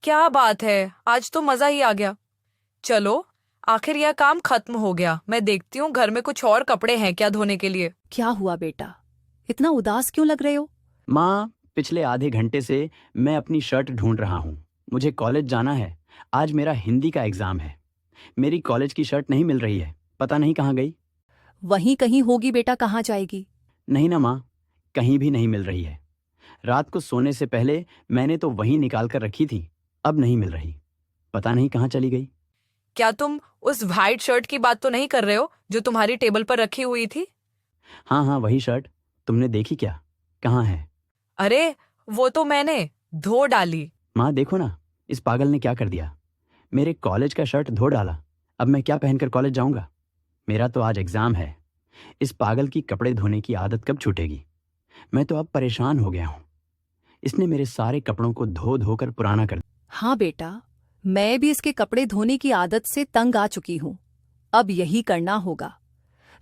क्या बात है, आज तो मजा ही आ गया। चलो, आखिर यह काम खत्म हो गया। मैं देखती हूँ घर में कुछ और कपड़े हैं क्या धोने के लिए। क्या हुआ बेटा? इतना उदास क्यों लग रहे हो? माँ, पिछले आधे घंटे से मैं अपनी शर्ट ढूंढ रहा हूँ। मुझे कॉलेज जाना है। आज मेरा हिंदी का एग्जाम है। मेरी कॉलेज की शर्ट नहीं मिल रही है। पता नहीं कहाँ गई। वहीं कहीं होगी बेटा, कहाँ जाएगी? नहीं ना माँ, कहीं भी नहीं मिल रही है। रात को सोने से पहले मैंने तो वहीं निकाल कर रखी थी। अब नहीं मिल रही। पता नहीं कहाँ चली गई। क्या तुम उस वाइट शर्ट की बात तो नहीं कर रहे हो जो तुम्हारी टेबल पर रखी हुई थी? हाँ हाँ, वही शर्ट। तुमने देखी क्या? कहाँ है? अरे, वो तो मैंने धो डाली। माँ देखो ना, इस पागल ने क्या कर दिया। मेरे कॉलेज का शर्ट धो डाला। अब मैं क्या पहनकर कॉलेज जाऊंगा? मेरा तो आज एग्जाम है। इस पागल की कपड़े धोने की आदत कब छूटेगी? मैं तो अब परेशान हो गया हूँ। इसने मेरे सारे कपड़ों को धो धो कर पुराना कर दिया। हाँ बेटा, मैं भी इसके कपड़े धोने की आदत से तंग आ चुकी हूँ। अब यही करना होगा।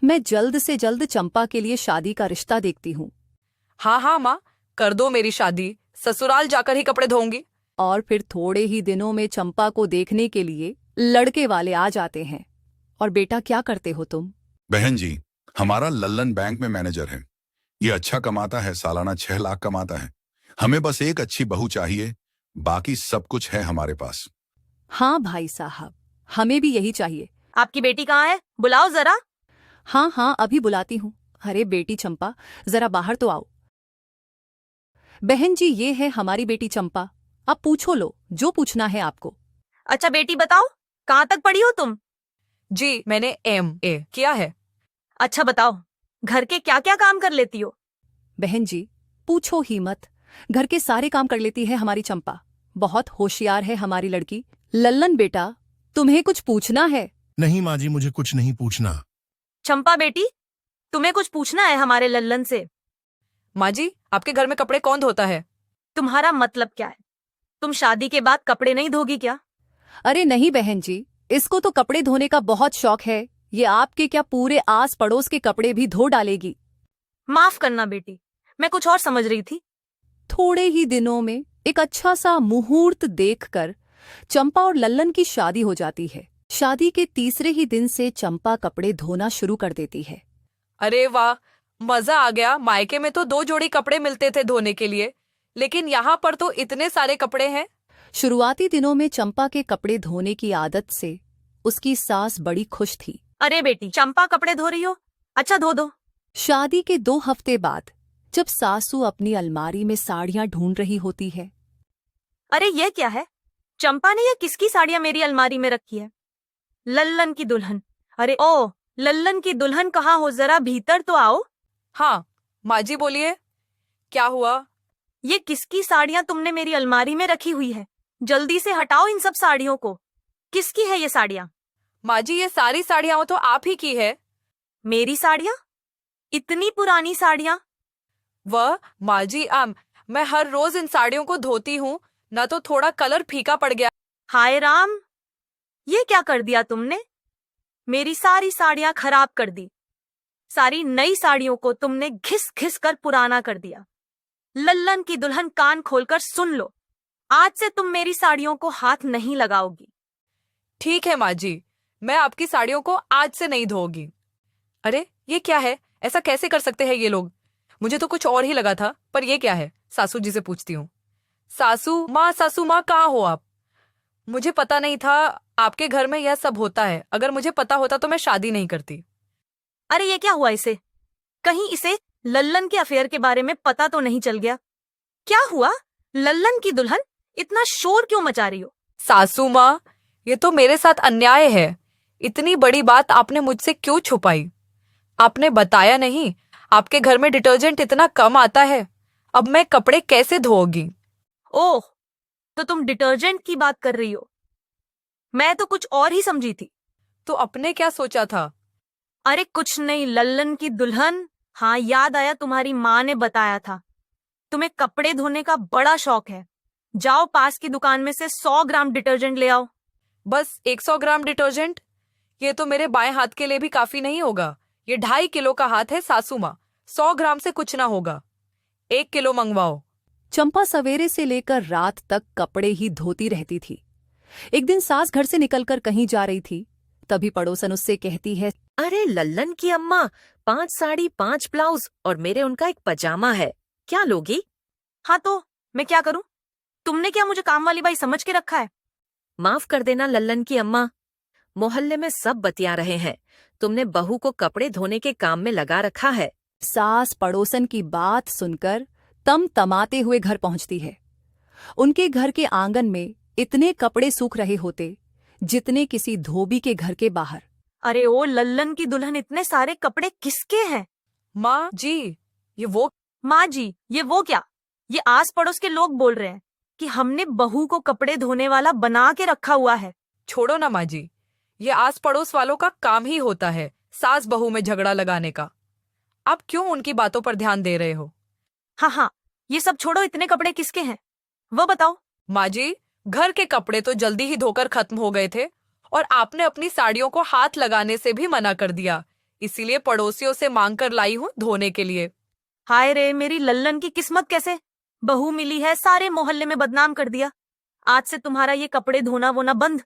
मैं जल्द से जल्द चंपा के लिए शादी का रिश्ता देखती हूँ। हाँ हाँ माँ, कर दो मेरी शादी। ससुराल जाकर ही कपड़े धोऊंगी। और फिर थोड़े ही दिनों में चंपा को देखने के लिए लड़के वाले आ जाते हैं। और बेटा, क्या करते हो तुम? बहन जी, हमारा लल्लन बैंक में मैनेजर है। ये अच्छा कमाता है, सालाना 6 लाख कमाता है। हमें बस एक अच्छी बहू चाहिए, बाकी सब कुछ है हमारे पास। हाँ भाई साहब, हमें भी यही चाहिए। आपकी बेटी कहाँ है? बुलाओ जरा। हाँ हाँ, अभी बुलाती हूँ। अरे बेटी चंपा, जरा बाहर तो आओ। बहन जी, ये है हमारी बेटी चंपा। अब पूछो लो जो पूछना है आपको। अच्छा बेटी बताओ, कहाँ तक पढ़ी हो तुम? जी, मैंने MA किया है। अच्छा बताओ, घर के क्या क्या काम कर लेती हो? बहन जी, पूछो ही मत। घर के सारे काम कर लेती है हमारी चंपा। बहुत होशियार है हमारी लड़की। लल्लन बेटा, तुम्हें कुछ पूछना है? नहीं माँ जी, मुझे कुछ नहीं पूछना। चंपा बेटी, तुम्हें कुछ पूछना है हमारे लल्लन से। माँ जी, आपके घर में कपड़े कौन धोता है? तुम्हारा मतलब क्या है? तुम शादी के बाद कपड़े नहीं धोगी क्या? अरे नहीं बहन जी, इसको तो कपड़े धोने का बहुत शौक है। ये आपके क्या पूरे आस पड़ोस के कपड़े भी धो डालेगी। माफ करना बेटी, मैं कुछ और समझ रही थी। थोड़े ही दिनों में एक अच्छा सा मुहूर्त देखकर चंपा और लल्लन की शादी हो जाती है। शादी के तीसरे ही दिन से चंपा कपड़े धोना शुरू कर देती है। अरे वाह, मजा आ गया। मायके में तो 2 जोड़ी कपड़े मिलते थे धोने के लिए, लेकिन यहाँ पर तो इतने सारे कपड़े हैं। शुरुआती दिनों में चंपा के कपड़े धोने की आदत से उसकी सास बड़ी खुश थी। अरे बेटी, चंपा कपड़े धो रही हो? अच्छा धो दो। शादी के 2 हफ्ते बाद जब सासू अपनी अलमारी में साड़ियां ढूंढ रही होती है। अरे ये क्या है? चंपा ने ये किसकी साड़ियां मेरी अलमारी में रखी है? लल्लन की दुल्हन। अरे ओ, लल्लन की दुल्हन कहाँ हो? जरा भीतर तो आओ। हाँ माँ जी, बोलिए, क्या हुआ? ये किसकी साड़ियां तुमने मेरी अलमारी में रखी हुई है? जल्दी से हटाओ इन सब साड़ियों को। किसकी है ये साड़ियां? माँ जी, ये सारी साड़ियाँ तो आप ही की है। मेरी साड़ियां? इतनी पुरानी साड़ियां? वह माँ जी, मैं हर रोज इन साड़ियों को धोती हूँ ना, तो थोड़ा कलर फीका पड़ गया। हाय राम, ये क्या कर दिया तुमने? मेरी सारी साड़ियां खराब कर दी। सारी नई साड़ियों को तुमने घिस घिस कर पुराना कर दिया। लल्लन की दुल्हन, कान खोलकर सुन लो, आज से तुम मेरी साड़ियों को हाथ नहीं लगाओगी। ठीक है माँ जी, मैं आपकी साड़ियों को आज से नहीं धोगी। अरे ये क्या है? ऐसा कैसे कर सकते हैं ये लोग? मुझे तो कुछ और ही लगा था, पर ये क्या है? सासू जी से पूछती हूँ। सासू माँ कहाँ हो आप? मुझे पता नहीं था आपके घर में यह सब होता है। अगर मुझे पता होता तो मैं शादी नहीं करती। अरे ये क्या हुआ इसे? कहीं इसे लल्लन के अफेयर के बारे में पता तो नहीं चल गया? क्या हुआ? लल्लन की दुल्हन, इतना शोर क्यों मचा रही हो? सासू माँ, ये तो मेरे साथ अन्याय है। इतनी बड़ी बात आपने मुझसे क्यों छुपाई? आपने बताया नहीं, आपके घर में डिटर्जेंट इतना कम आता है। अब मैं कपड़े कैसे धोऊंगी? ओह, तो तुम डिटर्जेंट की बात कर रही हो। मैं तो कुछ और ही समझी थी। तो अपने क्या सोचा था? अरे कुछ नहीं लल्लन की दुल्हन। हाँ याद आया, तुम्हारी माँ ने बताया था तुम्हें कपड़े धोने का बड़ा शौक है। जाओ पास की दुकान में से 100 ग्राम डिटर्जेंट ले आओ। बस 100 ग्राम डिटर्जेंट? ये तो मेरे बाएं हाथ के लिए भी काफी नहीं होगा। ये 2.5 किलो का हाथ है सासू माँ। 100 ग्राम से कुछ ना होगा। 1 किलो मंगवाओ। चंपा सवेरे से लेकर रात तक कपड़े ही धोती रहती थी। एक दिन सास घर से निकलकर कहीं जा रही थी, तभी पड़ोसन उससे कहती है, अरे लल्लन की अम्मा, 5 साड़ी 5 ब्लाउज और मेरे उनका एक पजामा है, क्या लोगी? हाँ तो मैं क्या करूं? तुमने क्या मुझे काम वाली बाई समझ के रखा है? माफ कर देना लल्लन की अम्मा, मोहल्ले में सब बतिया रहे हैं, तुमने बहू को कपड़े धोने के काम में लगा रखा है। सास पड़ोसन की बात सुनकर तमाते हुए घर पहुंचती है। उनके घर के आंगन में इतने कपड़े सूख रहे होते जितने किसी धोबी के घर के बाहर। अरे ओ लल्लन की दुल्हन, इतने सारे कपड़े किसके हैं? माँ जी, ये वो माँ जी, ये वो क्या? ये आस पड़ोस के लोग बोल रहे हैं कि हमने बहू को कपड़े धोने वाला बना के रखा हुआ है। छोड़ो ना माँ जी, ये आस पड़ोस वालों का काम ही होता है सास बहू में झगड़ा लगाने का। आप क्यों उनकी बातों पर ध्यान दे रहे हो? हाँ हाँ, ये सब छोड़ो, इतने कपड़े किसके हैं वो बताओ। माँ जी, घर के कपड़े तो जल्दी ही धोकर खत्म हो गए थे और आपने अपनी साड़ियों को हाथ लगाने से भी मना कर दिया, इसीलिए पड़ोसियों से मांग कर लाई हूँ धोने के लिए। हाय रे, मेरी लल्लन की किस्मत कैसे बहू मिली है, सारे मोहल्ले में बदनाम कर दिया। आज से तुम्हारा ये कपड़े धोना वोना बंद।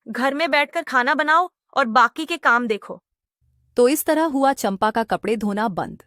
घर में बैठकर खाना बनाओ और बाकी के काम देखो। तो इस तरह हुआ चंपा का कपड़े धोना बंद।